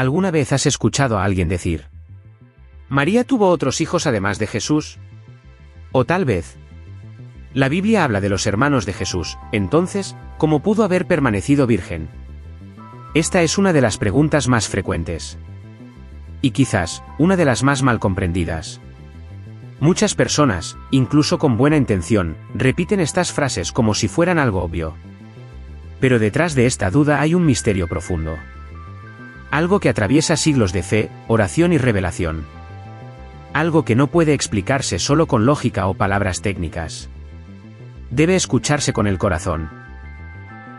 ¿Alguna vez has escuchado a alguien decir: María tuvo otros hijos además de Jesús? O tal vez: la Biblia habla de los hermanos de Jesús, entonces, ¿cómo pudo haber permanecido virgen? Esta es una de las preguntas más frecuentes. Y quizás, una de las más mal comprendidas. Muchas personas, incluso con buena intención, repiten estas frases como si fueran algo obvio. Pero detrás de esta duda hay un misterio profundo. Algo que atraviesa siglos de fe, oración y revelación. Algo que no puede explicarse solo con lógica o palabras técnicas. Debe escucharse con el corazón.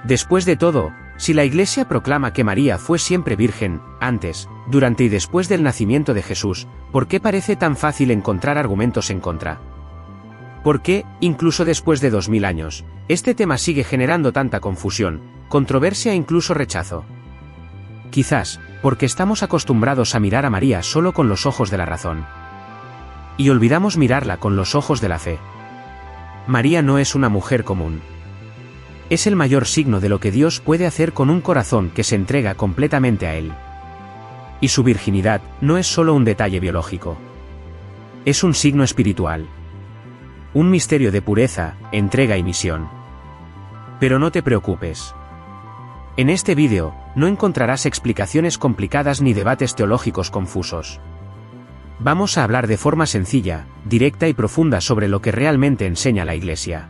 Después de todo, si la Iglesia proclama que María fue siempre virgen, antes, durante y después del nacimiento de Jesús, ¿por qué parece tan fácil encontrar argumentos en contra? ¿Por qué, incluso después de 2000 años, este tema sigue generando tanta confusión, controversia e incluso rechazo? Quizás, porque estamos acostumbrados a mirar a María solo con los ojos de la razón. Y olvidamos mirarla con los ojos de la fe. María no es una mujer común. Es el mayor signo de lo que Dios puede hacer con un corazón que se entrega completamente a Él. Y su virginidad no es solo un detalle biológico. Es un signo espiritual. Un misterio de pureza, entrega y misión. Pero no te preocupes. En este vídeo, no encontrarás explicaciones complicadas ni debates teológicos confusos. Vamos a hablar de forma sencilla, directa y profunda sobre lo que realmente enseña la Iglesia.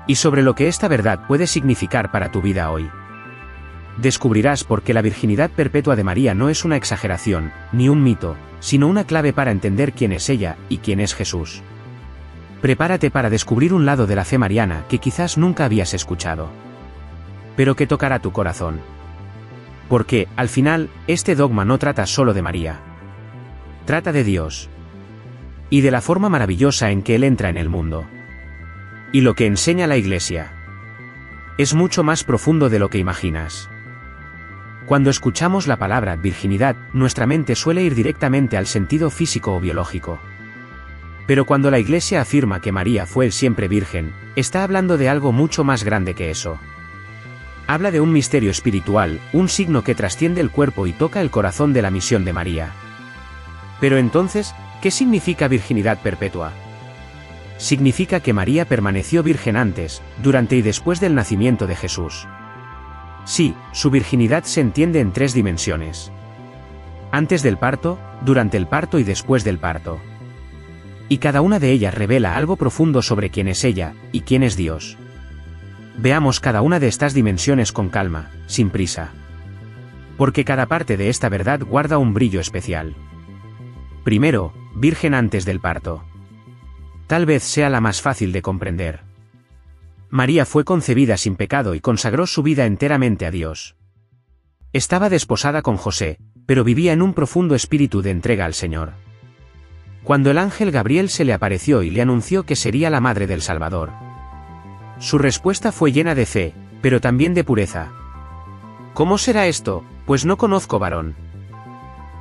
Y sobre lo que esta verdad puede significar para tu vida hoy. Descubrirás por qué la virginidad perpetua de María no es una exageración, ni un mito, sino una clave para entender quién es ella y quién es Jesús. Prepárate para descubrir un lado de la fe mariana que quizás nunca habías escuchado. Pero que tocará tu corazón. Porque, al final, este dogma no trata solo de María. Trata de Dios. Y de la forma maravillosa en que Él entra en el mundo. Y lo que enseña la Iglesia es mucho más profundo de lo que imaginas. Cuando escuchamos la palabra virginidad, nuestra mente suele ir directamente al sentido físico o biológico. Pero cuando la Iglesia afirma que María fue siempre virgen, está hablando de algo mucho más grande que eso. Habla de un misterio espiritual, un signo que trasciende el cuerpo y toca el corazón de la misión de María. Pero entonces, ¿qué significa virginidad perpetua? Significa que María permaneció virgen antes, durante y después del nacimiento de Jesús. Sí, su virginidad se entiende en 3 dimensiones. Antes del parto, durante el parto y después del parto. Y cada una de ellas revela algo profundo sobre quién es ella, y quién es Dios. Veamos cada una de estas dimensiones con calma, sin prisa. Porque cada parte de esta verdad guarda un brillo especial. Primero, virgen antes del parto. Tal vez sea la más fácil de comprender. María fue concebida sin pecado y consagró su vida enteramente a Dios. Estaba desposada con José, pero vivía en un profundo espíritu de entrega al Señor. Cuando el ángel Gabriel se le apareció y le anunció que sería la madre del Salvador, su respuesta fue llena de fe, pero también de pureza. ¿Cómo será esto? Pues no conozco varón.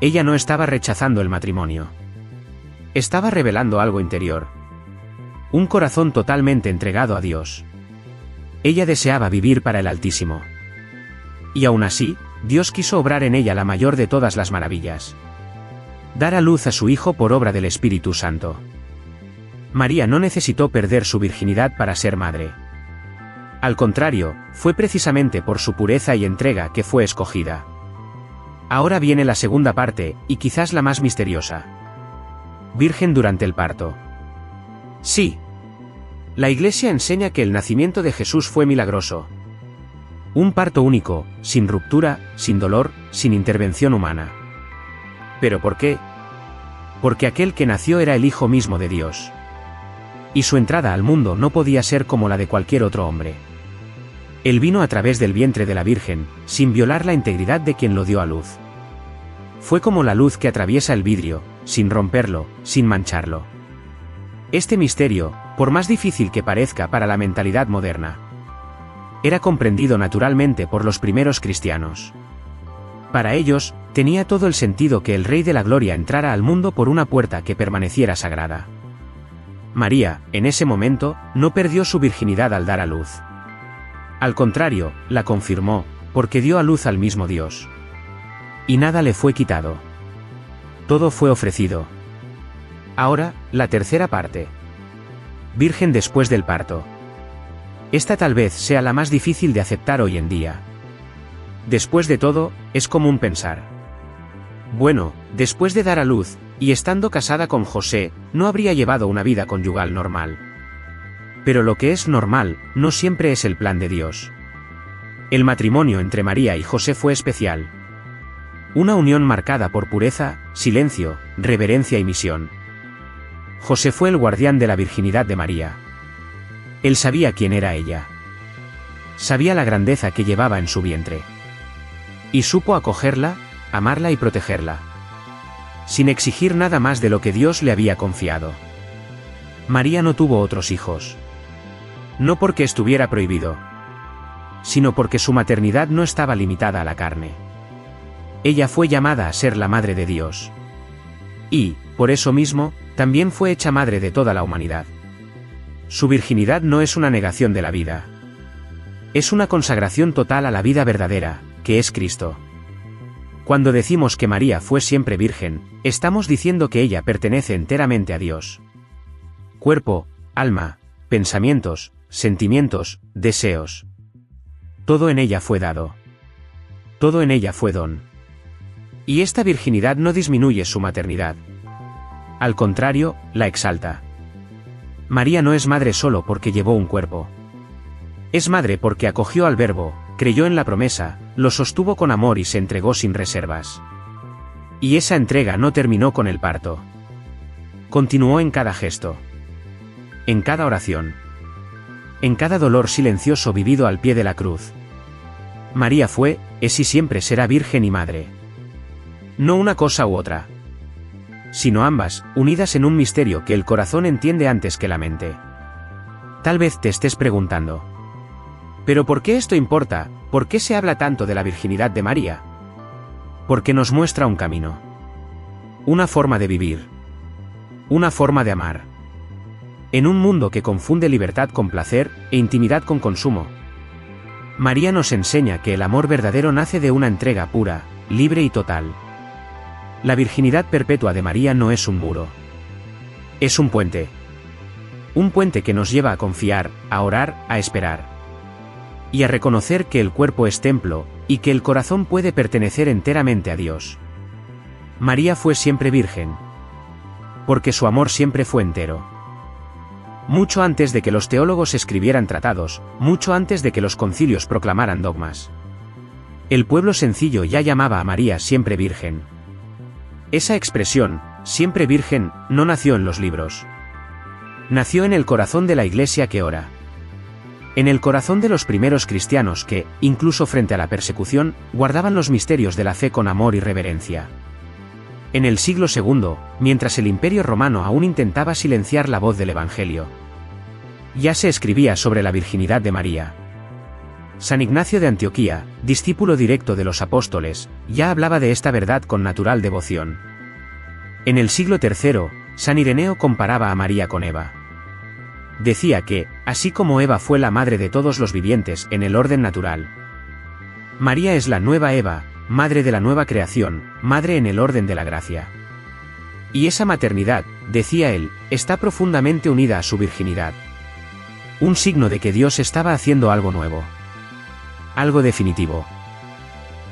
Ella no estaba rechazando el matrimonio. Estaba revelando algo interior. Un corazón totalmente entregado a Dios. Ella deseaba vivir para el Altísimo. Y aún así, Dios quiso obrar en ella la mayor de todas las maravillas. Dar a luz a su Hijo por obra del Espíritu Santo. María no necesitó perder su virginidad para ser madre. Al contrario, fue precisamente por su pureza y entrega que fue escogida. Ahora viene la segunda parte, y quizás la más misteriosa. Virgen durante el parto. Sí. La Iglesia enseña que el nacimiento de Jesús fue milagroso. Un parto único, sin ruptura, sin dolor, sin intervención humana. ¿Pero por qué? Porque aquel que nació era el Hijo mismo de Dios. Y su entrada al mundo no podía ser como la de cualquier otro hombre. Él vino a través del vientre de la Virgen, sin violar la integridad de quien lo dio a luz. Fue como la luz que atraviesa el vidrio, sin romperlo, sin mancharlo. Este misterio, por más difícil que parezca para la mentalidad moderna, era comprendido naturalmente por los primeros cristianos. Para ellos, tenía todo el sentido que el Rey de la Gloria entrara al mundo por una puerta que permaneciera sagrada. María, en ese momento, no perdió su virginidad al dar a luz. Al contrario, la confirmó, porque dio a luz al mismo Dios. Y nada le fue quitado. Todo fue ofrecido. Ahora, la tercera parte. Virgen después del parto. Esta tal vez sea la más difícil de aceptar hoy en día. Después de todo, es común pensar. Bueno, después de dar a luz, y estando casada con José, no habría llevado una vida conyugal normal. Pero lo que es normal, no siempre es el plan de Dios. El matrimonio entre María y José fue especial. Una unión marcada por pureza, silencio, reverencia y misión. José fue el guardián de la virginidad de María. Él sabía quién era ella. Sabía la grandeza que llevaba en su vientre. Y supo acogerla, amarla y protegerla. Sin exigir nada más de lo que Dios le había confiado. María no tuvo otros hijos. No porque estuviera prohibido, sino porque su maternidad no estaba limitada a la carne. Ella fue llamada a ser la madre de Dios. Y, por eso mismo, también fue hecha madre de toda la humanidad. Su virginidad no es una negación de la vida. Es una consagración total a la vida verdadera, que es Cristo. Cuando decimos que María fue siempre virgen, estamos diciendo que ella pertenece enteramente a Dios. Cuerpo, alma, pensamientos, sentimientos, deseos. Todo en ella fue dado. Todo en ella fue don. Y esta virginidad no disminuye su maternidad. Al contrario, la exalta. María no es madre solo porque llevó un cuerpo. Es madre porque acogió al Verbo, creyó en la promesa, lo sostuvo con amor y se entregó sin reservas. Y esa entrega no terminó con el parto. Continuó en cada gesto. En cada oración. En cada dolor silencioso vivido al pie de la cruz. María fue, es y siempre será virgen y madre. No una cosa u otra, sino ambas, unidas en un misterio que el corazón entiende antes que la mente. Tal vez te estés preguntando: ¿pero por qué esto importa? ¿Por qué se habla tanto de la virginidad de María? Porque nos muestra un camino. Una forma de vivir. Una forma de amar. En un mundo que confunde libertad con placer, e intimidad con consumo. María nos enseña que el amor verdadero nace de una entrega pura, libre y total. La virginidad perpetua de María no es un muro. Es un puente. Un puente que nos lleva a confiar, a orar, a esperar. Y a reconocer que el cuerpo es templo, y que el corazón puede pertenecer enteramente a Dios. María fue siempre virgen. Porque su amor siempre fue entero. Mucho antes de que los teólogos escribieran tratados, mucho antes de que los concilios proclamaran dogmas. El pueblo sencillo ya llamaba a María siempre virgen. Esa expresión, siempre virgen, no nació en los libros. Nació en el corazón de la Iglesia que ora. En el corazón de los primeros cristianos que, incluso frente a la persecución, guardaban los misterios de la fe con amor y reverencia. En el siglo II, mientras el Imperio Romano aún intentaba silenciar la voz del Evangelio, ya se escribía sobre la virginidad de María. San Ignacio de Antioquía, discípulo directo de los apóstoles, ya hablaba de esta verdad con natural devoción. En el siglo III, San Ireneo comparaba a María con Eva. Decía que, así como Eva fue la madre de todos los vivientes en el orden natural, María es la nueva Eva, madre de la nueva creación, madre en el orden de la gracia. Y esa maternidad, decía él, está profundamente unida a su virginidad. Un signo de que Dios estaba haciendo algo nuevo. Algo definitivo.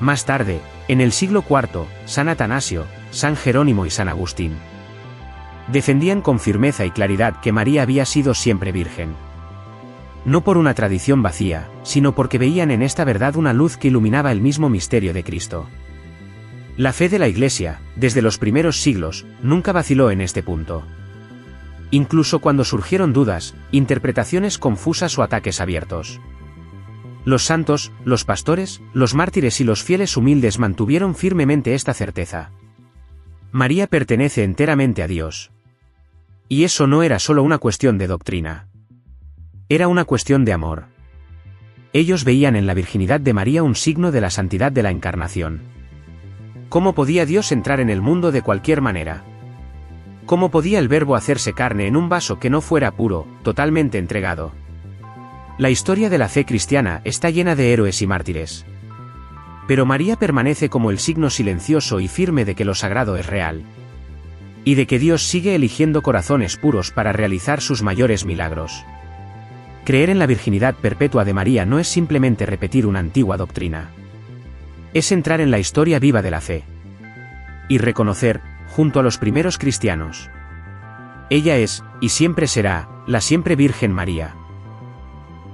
Más tarde, en el siglo IV, San Atanasio, San Jerónimo y San Agustín defendían con firmeza y claridad que María había sido siempre virgen. No por una tradición vacía, sino porque veían en esta verdad una luz que iluminaba el mismo misterio de Cristo. La fe de la Iglesia, desde los primeros siglos, nunca vaciló en este punto. Incluso cuando surgieron dudas, interpretaciones confusas o ataques abiertos. Los santos, los pastores, los mártires y los fieles humildes mantuvieron firmemente esta certeza. María pertenece enteramente a Dios. Y eso no era solo una cuestión de doctrina. Era una cuestión de amor. Ellos veían en la virginidad de María un signo de la santidad de la encarnación. ¿Cómo podía Dios entrar en el mundo de cualquier manera? ¿Cómo podía el Verbo hacerse carne en un vaso que no fuera puro, totalmente entregado? La historia de la fe cristiana está llena de héroes y mártires. Pero María permanece como el signo silencioso y firme de que lo sagrado es real. Y de que Dios sigue eligiendo corazones puros para realizar sus mayores milagros. Creer en la virginidad perpetua de María no es simplemente repetir una antigua doctrina. Es entrar en la historia viva de la fe. Y reconocer, junto a los primeros cristianos. Ella es, y siempre será, la siempre Virgen María.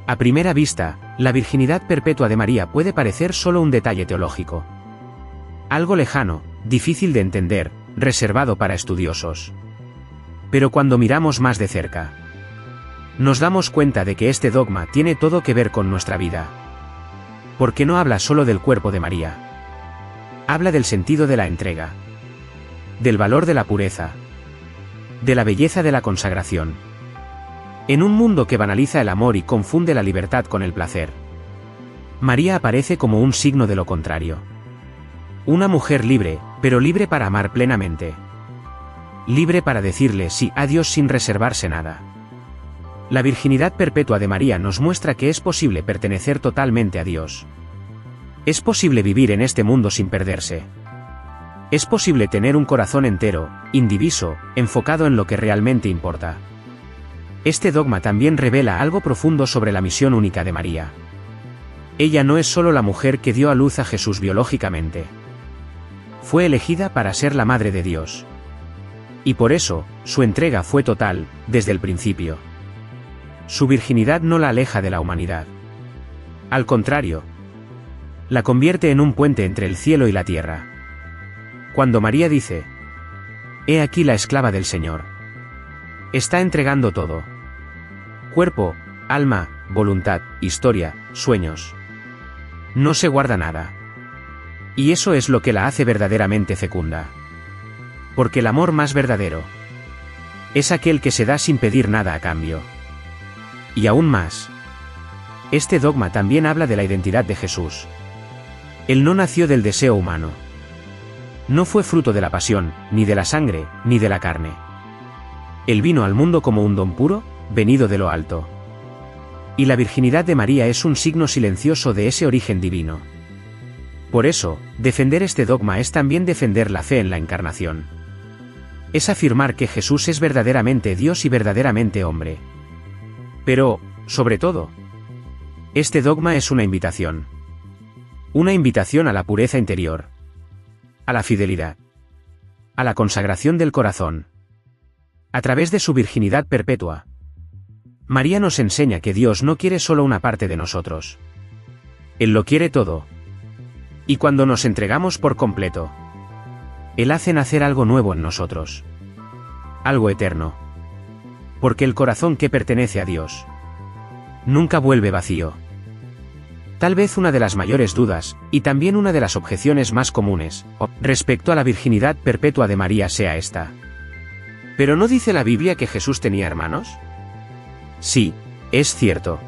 A primera vista, la virginidad perpetua de María puede parecer solo un detalle teológico. Algo lejano, difícil de entender, reservado para estudiosos. Pero cuando miramos más de cerca, nos damos cuenta de que este dogma tiene todo que ver con nuestra vida. Porque no habla solo del cuerpo de María. Habla del sentido de la entrega. Del valor de la pureza. De la belleza de la consagración. En un mundo que banaliza el amor y confunde la libertad con el placer, María aparece como un signo de lo contrario. Una mujer libre, pero libre para amar plenamente. Libre para decirle sí a Dios sin reservarse nada. La virginidad perpetua de María nos muestra que es posible pertenecer totalmente a Dios. Es posible vivir en este mundo sin perderse. Es posible tener un corazón entero, indiviso, enfocado en lo que realmente importa. Este dogma también revela algo profundo sobre la misión única de María. Ella no es solo la mujer que dio a luz a Jesús biológicamente. Fue elegida para ser la madre de Dios. Y por eso, su entrega fue total, desde el principio. Su virginidad no la aleja de la humanidad. Al contrario, la convierte en un puente entre el cielo y la tierra. Cuando María dice: «He aquí la esclava del Señor», está entregando todo. Cuerpo, alma, voluntad, historia, sueños. No se guarda nada. Y eso es lo que la hace verdaderamente fecunda. Porque el amor más verdadero es aquel que se da sin pedir nada a cambio. Y aún más, este dogma también habla de la identidad de Jesús. Él no nació del deseo humano. No fue fruto de la pasión, ni de la sangre, ni de la carne. Él vino al mundo como un don puro, venido de lo alto. Y la virginidad de María es un signo silencioso de ese origen divino. Por eso, defender este dogma es también defender la fe en la encarnación. Es afirmar que Jesús es verdaderamente Dios y verdaderamente hombre. Pero, sobre todo, este dogma es una invitación. Una invitación a la pureza interior. A la fidelidad. A la consagración del corazón. A través de su virginidad perpetua, María nos enseña que Dios no quiere solo una parte de nosotros. Él lo quiere todo. Y cuando nos entregamos por completo, Él hace nacer algo nuevo en nosotros. Algo eterno. Porque el corazón que pertenece a Dios nunca vuelve vacío. Tal vez una de las mayores dudas, y también una de las objeciones más comunes, respecto a la virginidad perpetua de María sea esta. ¿Pero no dice la Biblia que Jesús tenía hermanos? Sí, es cierto.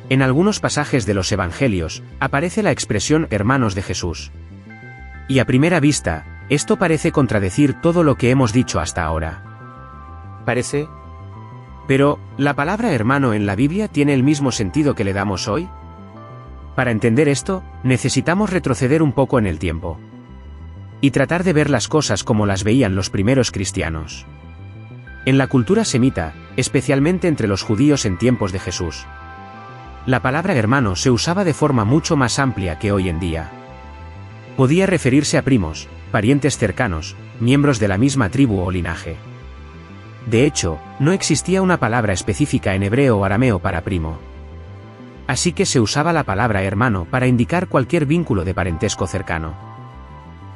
En algunos pasajes de los Evangelios, aparece la expresión hermanos de Jesús. Y a primera vista, esto parece contradecir todo lo que hemos dicho hasta ahora. ¿Parece? Pero, ¿la palabra hermano en la Biblia tiene el mismo sentido que le damos hoy? Para entender esto, necesitamos retroceder un poco en el tiempo. Y tratar de ver las cosas como las veían los primeros cristianos. En la cultura semita, especialmente entre los judíos en tiempos de Jesús, la palabra hermano se usaba de forma mucho más amplia que hoy en día. Podía referirse a primos, parientes cercanos, miembros de la misma tribu o linaje. De hecho, no existía una palabra específica en hebreo o arameo para primo. Así que se usaba la palabra hermano para indicar cualquier vínculo de parentesco cercano.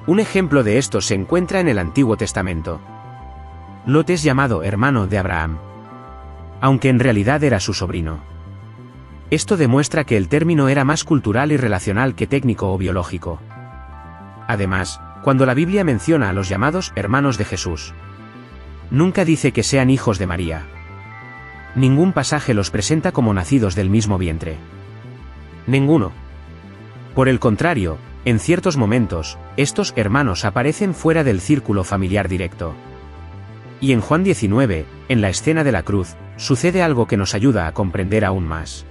Un ejemplo de esto se encuentra en el Antiguo Testamento. Lot es llamado hermano de Abraham, aunque en realidad era su sobrino. Esto demuestra que el término era más cultural y relacional que técnico o biológico. Además, cuando la Biblia menciona a los llamados hermanos de Jesús, nunca dice que sean hijos de María. Ningún pasaje los presenta como nacidos del mismo vientre. Ninguno. Por el contrario, en ciertos momentos, estos hermanos aparecen fuera del círculo familiar directo. Y en Juan 19, en la escena de la cruz, sucede algo que nos ayuda a comprender aún más.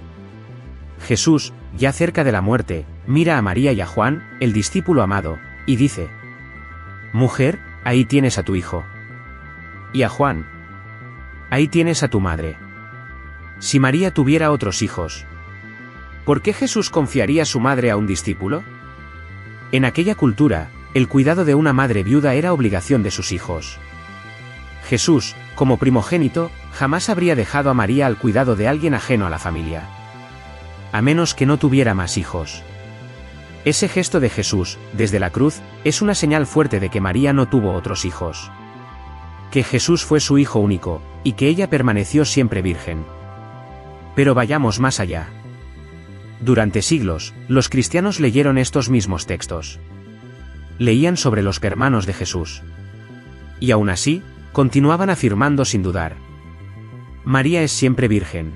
Jesús, ya cerca de la muerte, mira a María y a Juan, el discípulo amado, y dice: Mujer, ahí tienes a tu hijo. Y a Juan: ahí tienes a tu madre. Si María tuviera otros hijos, ¿por qué Jesús confiaría su madre a un discípulo? En aquella cultura, el cuidado de una madre viuda era obligación de sus hijos. Jesús, como primogénito, jamás habría dejado a María al cuidado de alguien ajeno a la familia. A menos que no tuviera más hijos. Ese gesto de Jesús, desde la cruz, es una señal fuerte de que María no tuvo otros hijos. Que Jesús fue su hijo único, y que ella permaneció siempre virgen. Pero vayamos más allá. Durante siglos, los cristianos leyeron estos mismos textos. Leían sobre los hermanos de Jesús. Y aún así, continuaban afirmando sin dudar: María es siempre virgen.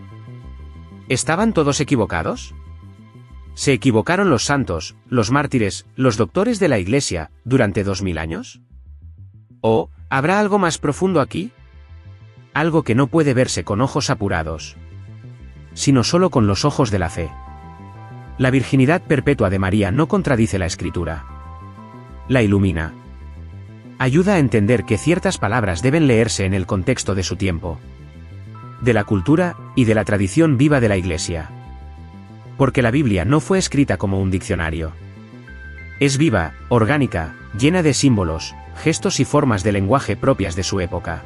¿Estaban todos equivocados? ¿Se equivocaron los santos, los mártires, los doctores de la Iglesia, durante 2000 años? ¿O, habrá algo más profundo aquí? Algo que no puede verse con ojos apurados, sino solo con los ojos de la fe. La virginidad perpetua de María no contradice la Escritura. La ilumina. Ayuda a entender que ciertas palabras deben leerse en el contexto de su tiempo, de la cultura y de la tradición viva de la Iglesia. Porque la Biblia no fue escrita como un diccionario. Es viva, orgánica, llena de símbolos, gestos y formas de lenguaje propias de su época.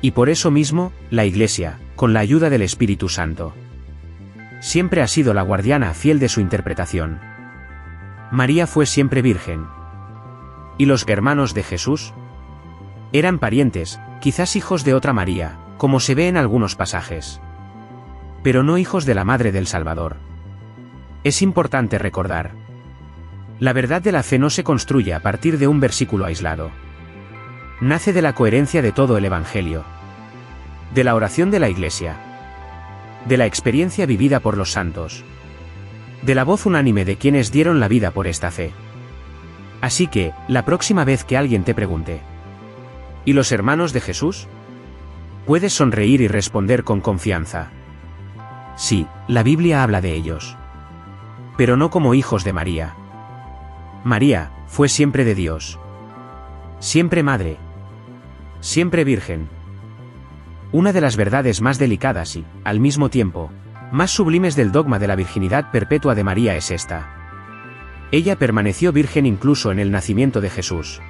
Y por eso mismo, la Iglesia, con la ayuda del Espíritu Santo, siempre ha sido la guardiana fiel de su interpretación. María fue siempre virgen. ¿Y los hermanos de Jesús? Eran parientes, quizás hijos de otra María, como se ve en algunos pasajes. Pero no hijos de la Madre del Salvador. Es importante recordar: la verdad de la fe no se construye a partir de un versículo aislado. Nace de la coherencia de todo el Evangelio, de la oración de la Iglesia, de la experiencia vivida por los santos, de la voz unánime de quienes dieron la vida por esta fe. Así que, la próxima vez que alguien te pregunte: ¿y los hermanos de Jesús?, puedes sonreír y responder con confianza: sí, la Biblia habla de ellos. Pero no como hijos de María. María fue siempre de Dios. Siempre madre. Siempre virgen. Una de las verdades más delicadas y, al mismo tiempo, más sublimes del dogma de la virginidad perpetua de María es esta: ella permaneció virgen incluso en el nacimiento de Jesús.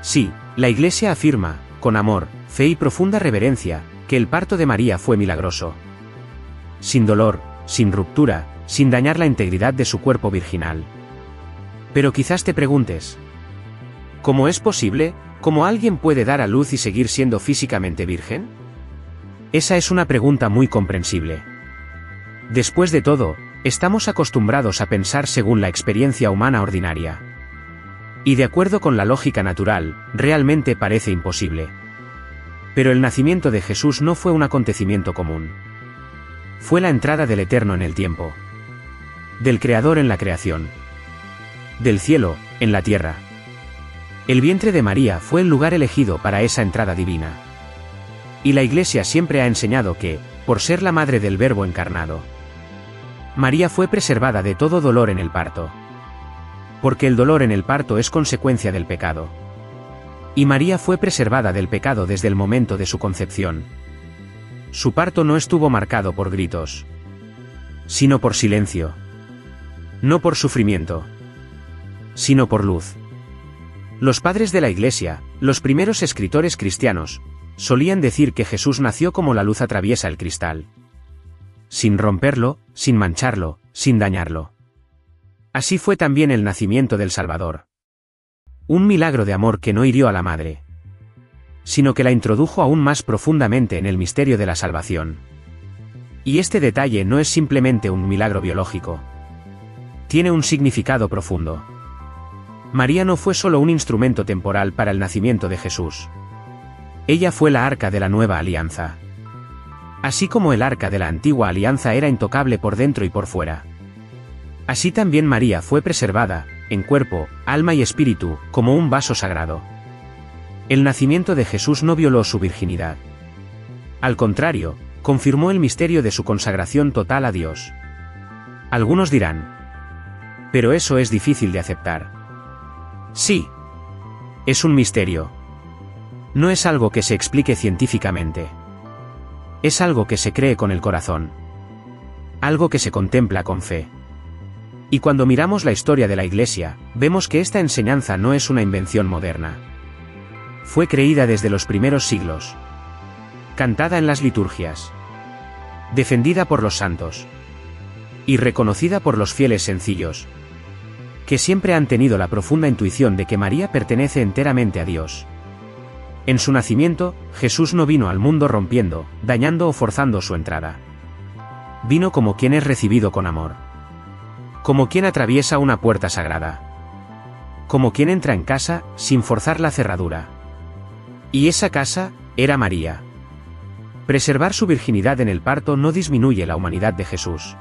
Sí, la Iglesia afirma, con amor, fe y profunda reverencia, que el parto de María fue milagroso. Sin dolor, sin ruptura, sin dañar la integridad de su cuerpo virginal. Pero quizás te preguntes: ¿cómo es posible? ¿Cómo alguien puede dar a luz y seguir siendo físicamente virgen? Esa es una pregunta muy comprensible. Después de todo, estamos acostumbrados a pensar según la experiencia humana ordinaria. Y de acuerdo con la lógica natural, realmente parece imposible. Pero el nacimiento de Jesús no fue un acontecimiento común. Fue la entrada del Eterno en el tiempo. Del Creador en la creación. Del cielo, en la tierra. El vientre de María fue el lugar elegido para esa entrada divina. Y la Iglesia siempre ha enseñado que, por ser la madre del Verbo encarnado, María fue preservada de todo dolor en el parto. Porque el dolor en el parto es consecuencia del pecado. Y María fue preservada del pecado desde el momento de su concepción. Su parto no estuvo marcado por gritos, sino por silencio. No por sufrimiento, sino por luz. Los padres de la Iglesia, los primeros escritores cristianos, solían decir que Jesús nació como la luz atraviesa el cristal. Sin romperlo, sin mancharlo, sin dañarlo. Así fue también el nacimiento del Salvador. Un milagro de amor que no hirió a la madre, sino que la introdujo aún más profundamente en el misterio de la salvación. Y este detalle no es simplemente un milagro biológico. Tiene un significado profundo. María no fue solo un instrumento temporal para el nacimiento de Jesús. Ella fue la arca de la nueva alianza. Así como el arca de la antigua alianza era intocable por dentro y por fuera. Así también María fue preservada, en cuerpo, alma y espíritu, como un vaso sagrado. El nacimiento de Jesús no violó su virginidad. Al contrario, confirmó el misterio de su consagración total a Dios. Algunos dirán: pero eso es difícil de aceptar. Sí. Es un misterio. No es algo que se explique científicamente. Es algo que se cree con el corazón. Algo que se contempla con fe. Y cuando miramos la historia de la Iglesia, vemos que esta enseñanza no es una invención moderna. Fue creída desde los primeros siglos. Cantada en las liturgias. Defendida por los santos. Y reconocida por los fieles sencillos, que siempre han tenido la profunda intuición de que María pertenece enteramente a Dios. En su nacimiento, Jesús no vino al mundo rompiendo, dañando o forzando su entrada. Vino como quien es recibido con amor. Como quien atraviesa una puerta sagrada. Como quien entra en casa, sin forzar la cerradura. Y esa casa, era María. Preservar su virginidad en el parto no disminuye la humanidad de Jesús.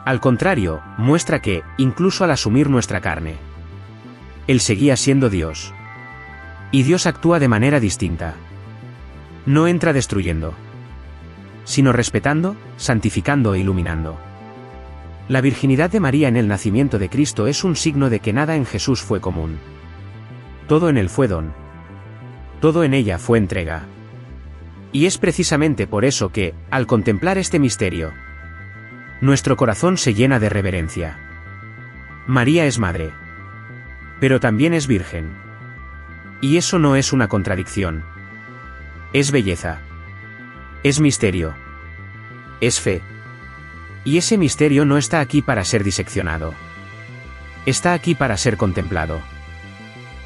Al contrario, muestra que, incluso al asumir nuestra carne, Él seguía siendo Dios. Y Dios actúa de manera distinta. No entra destruyendo, sino respetando, santificando e iluminando. La virginidad de María en el nacimiento de Cristo es un signo de que nada en Jesús fue común. Todo en Él fue don. Todo en ella fue entrega. Y es precisamente por eso que, al contemplar este misterio, nuestro corazón se llena de reverencia. María es madre. Pero también es virgen. Y eso no es una contradicción. Es belleza. Es misterio. Es fe. Y ese misterio no está aquí para ser diseccionado. Está aquí para ser contemplado.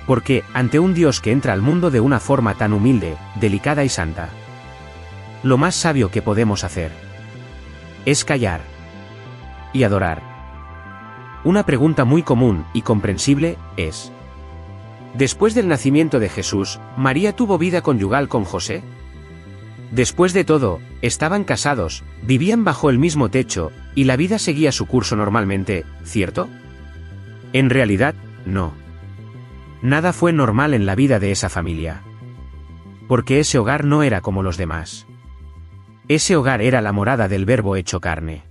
Porque, ante un Dios que entra al mundo de una forma tan humilde, delicada y santa, lo más sabio que podemos hacer es callar y adorar. Una pregunta muy común y comprensible es: ¿después del nacimiento de Jesús, María tuvo vida conyugal con José? Después de todo, estaban casados, vivían bajo el mismo techo, y la vida seguía su curso normalmente, ¿cierto? En realidad, no. Nada fue normal en la vida de esa familia. Porque ese hogar no era como los demás. Ese hogar era la morada del Verbo hecho carne.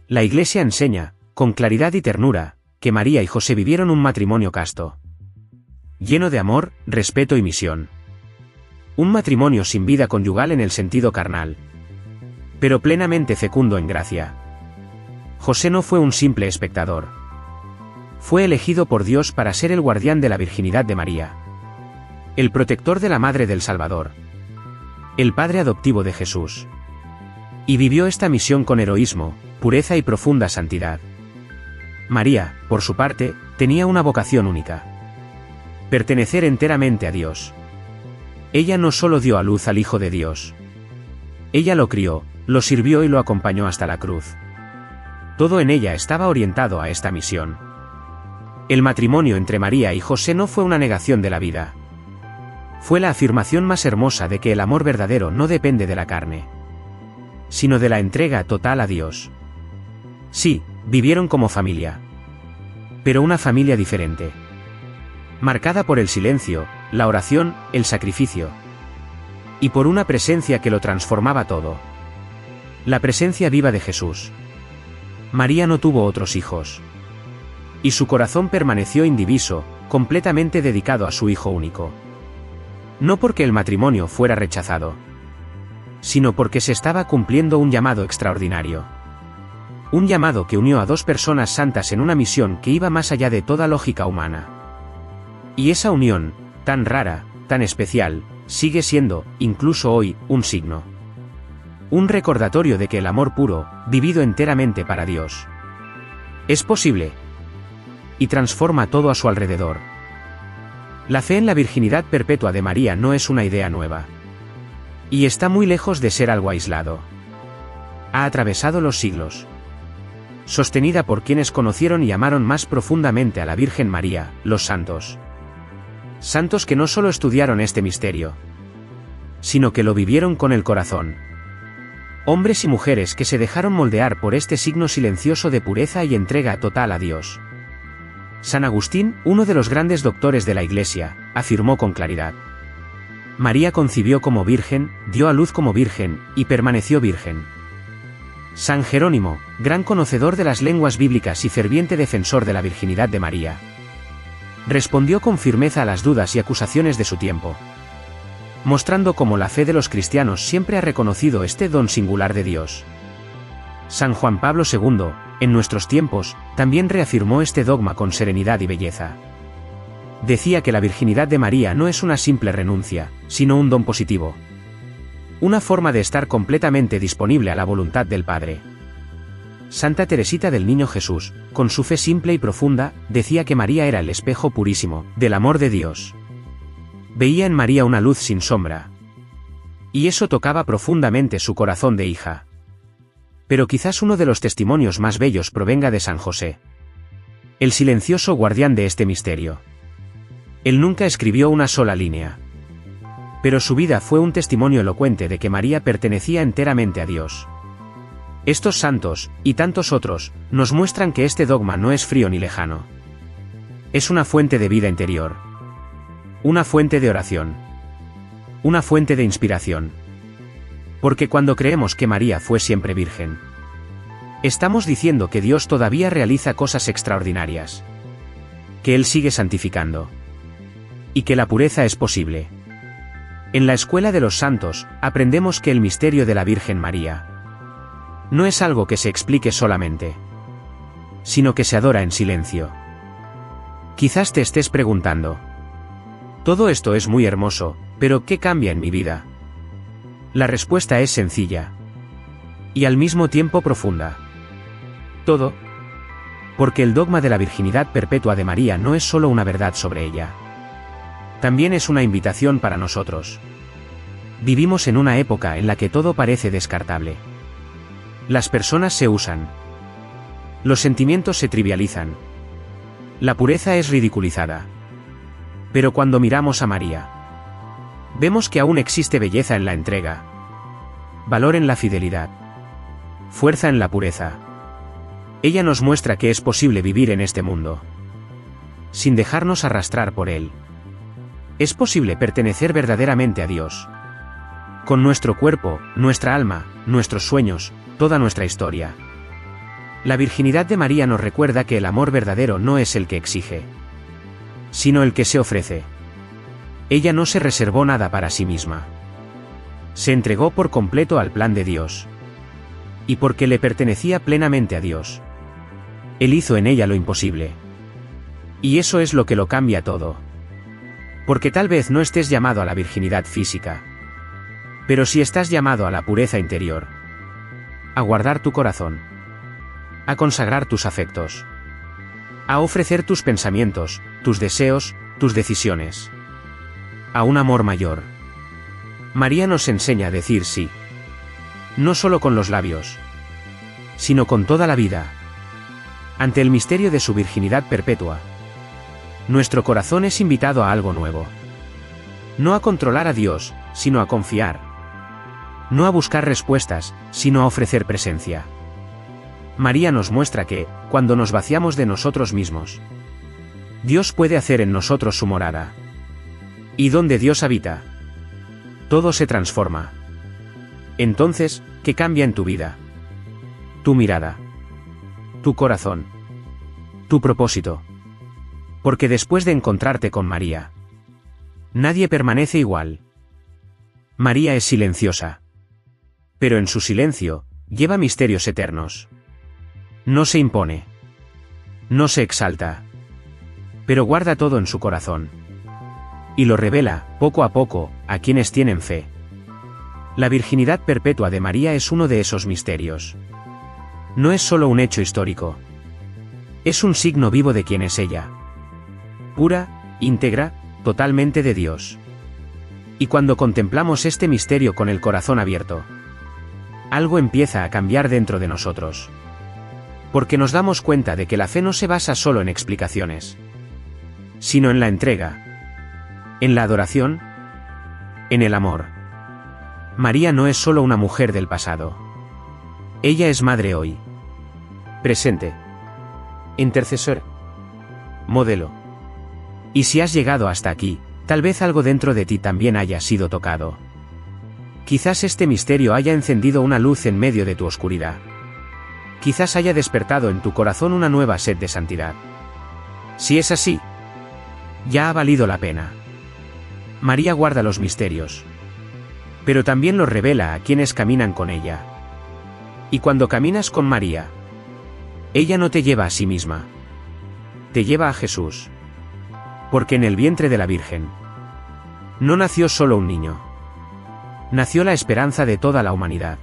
La Iglesia enseña, con claridad y ternura, que María y José vivieron un matrimonio casto, lleno de amor, respeto y misión. Un matrimonio sin vida conyugal en el sentido carnal, pero plenamente fecundo en gracia. José no fue un simple espectador. Fue elegido por Dios para ser el guardián de la virginidad de María, el protector de la Madre del Salvador, el padre adoptivo de Jesús. Y vivió esta misión con heroísmo, pureza y profunda santidad. María, por su parte, tenía una vocación única: pertenecer enteramente a Dios. Ella no solo dio a luz al Hijo de Dios. Ella lo crió, lo sirvió y lo acompañó hasta la cruz. Todo en ella estaba orientado a esta misión. El matrimonio entre María y José no fue una negación de la vida. Fue la afirmación más hermosa de que el amor verdadero no depende de la carne, sino de la entrega total a Dios. Sí, vivieron como familia. Pero una familia diferente. Marcada por el silencio, la oración, el sacrificio. Y por una presencia que lo transformaba todo. La presencia viva de Jesús. María no tuvo otros hijos. Y su corazón permaneció indiviso, completamente dedicado a su Hijo único. No porque el matrimonio fuera rechazado, sino porque se estaba cumpliendo un llamado extraordinario. Un llamado que unió a dos personas santas en una misión que iba más allá de toda lógica humana. Y esa unión, tan rara, tan especial, sigue siendo, incluso hoy, un signo. Un recordatorio de que el amor puro, vivido enteramente para Dios, es posible. Y transforma todo a su alrededor. La fe en la virginidad perpetua de María no es una idea nueva. Y está muy lejos de ser algo aislado. Ha atravesado los siglos. Sostenida por quienes conocieron y amaron más profundamente a la Virgen María, los santos. Santos que no solo estudiaron este misterio, sino que lo vivieron con el corazón. Hombres y mujeres que se dejaron moldear por este signo silencioso de pureza y entrega total a Dios. San Agustín, uno de los grandes doctores de la Iglesia, afirmó con claridad: María concibió como virgen, dio a luz como virgen, y permaneció virgen. San Jerónimo, gran conocedor de las lenguas bíblicas y ferviente defensor de la virginidad de María, respondió con firmeza a las dudas y acusaciones de su tiempo, mostrando cómo la fe de los cristianos siempre ha reconocido este don singular de Dios. San Juan Pablo II, en nuestros tiempos, también reafirmó este dogma con serenidad y belleza. Decía que la virginidad de María no es una simple renuncia, sino un don positivo. Una forma de estar completamente disponible a la voluntad del Padre. Santa Teresita del Niño Jesús, con su fe simple y profunda, decía que María era el espejo purísimo del amor de Dios. Veía en María una luz sin sombra. Y eso tocaba profundamente su corazón de hija. Pero quizás uno de los testimonios más bellos provenga de San José, el silencioso guardián de este misterio. Él nunca escribió una sola línea. Pero su vida fue un testimonio elocuente de que María pertenecía enteramente a Dios. Estos santos, y tantos otros, nos muestran que este dogma no es frío ni lejano. Es una fuente de vida interior. Una fuente de oración. Una fuente de inspiración. Porque cuando creemos que María fue siempre virgen, estamos diciendo que Dios todavía realiza cosas extraordinarias. Que Él sigue santificando. Y que la pureza es posible. En la Escuela de los Santos, aprendemos que el misterio de la Virgen María no es algo que se explique solamente, sino que se adora en silencio. Quizás te estés preguntando: todo esto es muy hermoso, pero ¿qué cambia en mi vida? La respuesta es sencilla. Y al mismo tiempo profunda. Todo. Porque el dogma de la virginidad perpetua de María no es solo una verdad sobre ella. También es una invitación para nosotros. Vivimos en una época en la que todo parece descartable. Las personas se usan. Los sentimientos se trivializan. La pureza es ridiculizada. Pero cuando miramos a María, vemos que aún existe belleza en la entrega, valor en la fidelidad, fuerza en la pureza. Ella nos muestra que es posible vivir en este mundo, sin dejarnos arrastrar por él. Es posible pertenecer verdaderamente a Dios, con nuestro cuerpo, nuestra alma, nuestros sueños, toda nuestra historia. La virginidad de María nos recuerda que el amor verdadero no es el que exige, sino el que se ofrece. Ella no se reservó nada para sí misma. Se entregó por completo al plan de Dios. Y porque le pertenecía plenamente a Dios, Él hizo en ella lo imposible. Y eso es lo que lo cambia todo. Porque tal vez no estés llamado a la virginidad física, pero sí estás llamado a la pureza interior, a guardar tu corazón, a consagrar tus afectos, a ofrecer tus pensamientos, tus deseos, tus decisiones, a un amor mayor. María nos enseña a decir sí, no solo con los labios, sino con toda la vida. Ante el misterio de su virginidad perpetua, nuestro corazón es invitado a algo nuevo. No a controlar a Dios, sino a confiar. No a buscar respuestas, sino a ofrecer presencia. María nos muestra que, cuando nos vaciamos de nosotros mismos, Dios puede hacer en nosotros su morada. Y donde Dios habita, todo se transforma. Entonces, ¿qué cambia en tu vida? Tu mirada, tu corazón, tu propósito. Porque después de encontrarte con María, nadie permanece igual. María es silenciosa. Pero en su silencio, lleva misterios eternos. No se impone. No se exalta. Pero guarda todo en su corazón. Y lo revela, poco a poco, a quienes tienen fe. La virginidad perpetua de María es uno de esos misterios. No es solo un hecho histórico. Es un signo vivo de quién es ella. Pura, íntegra, totalmente de Dios. Y cuando contemplamos este misterio con el corazón abierto, algo empieza a cambiar dentro de nosotros. Porque nos damos cuenta de que la fe no se basa solo en explicaciones, sino en la entrega, en la adoración, en el amor. María no es solo una mujer del pasado. Ella es madre hoy. Presente. Intercesor. Modelo. Y si has llegado hasta aquí, tal vez algo dentro de ti también haya sido tocado. Quizás este misterio haya encendido una luz en medio de tu oscuridad. Quizás haya despertado en tu corazón una nueva sed de santidad. Si es así, ya ha valido la pena. María guarda los misterios, pero también los revela a quienes caminan con ella. Y cuando caminas con María, ella no te lleva a sí misma, te lleva a Jesús. Porque en el vientre de la Virgen no nació solo un niño, nació la esperanza de toda la humanidad.